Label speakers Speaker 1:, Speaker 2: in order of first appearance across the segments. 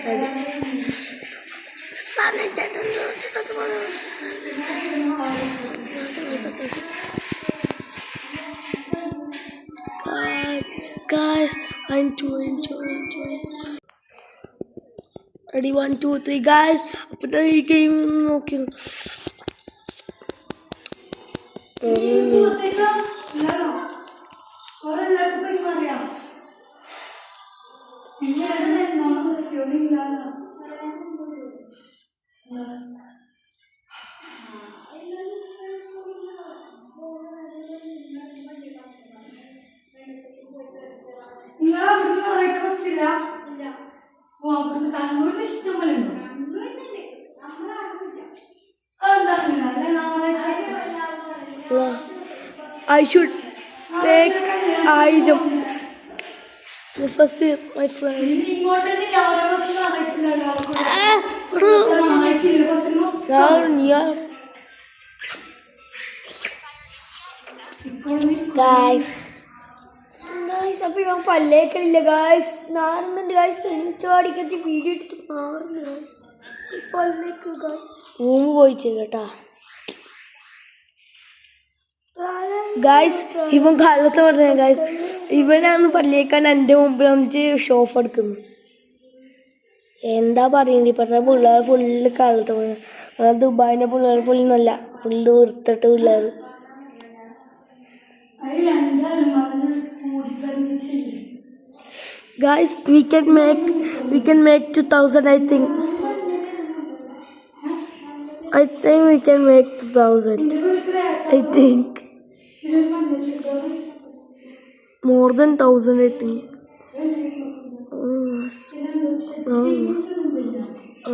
Speaker 1: Guys, I'm enjoying. Ready, 1, 2, 3, guys. After the game, okay. I should take item. First, my friend. Guys, अभी हम पल्ले कर ले guys. Normal guys चोरी करती video तो नार्मल guys. पल्ले को guys. वही चीज़ टा. Guys, even കാലത്ത് പറഞ്ഞ guys, ഇവനാണ് പള്ളിയേക്കാൻ എൻ്റെ മുമ്പിൽ വന്നിട്ട് ഷോഫ് എടുക്കുന്നു. എന്താ പറയുന്നത് ഇപ്പോഴത്തെ പിള്ളേർ ഫുള്ള് കാലത്ത് പറഞ്ഞ ദുബായിൻ്റെ പിള്ളേർ ഫുള്ളൊന്നുമല്ല, ഫുള്ള് വൃത്തിട്ട് പിള്ളേർ. Guys, we can make 2000. I think we can make 2000. I think more than 1000. I think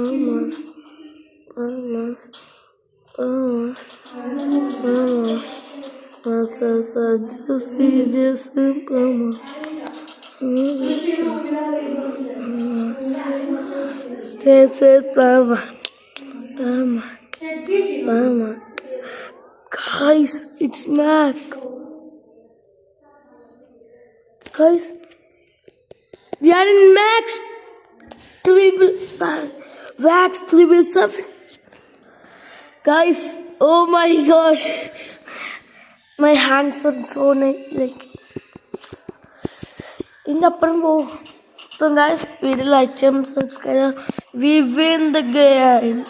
Speaker 1: almost. Just stay Mama. Guys, it's Mac. Guys, we are in Max 777. Guys, oh my god, my hands are so nice, like in the upper bow. So guys, we like and subscribe. We win the game.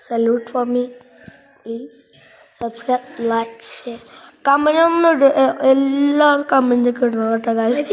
Speaker 1: Salute for me, please. Subscribe, like, share. Comment on the comment. Guys.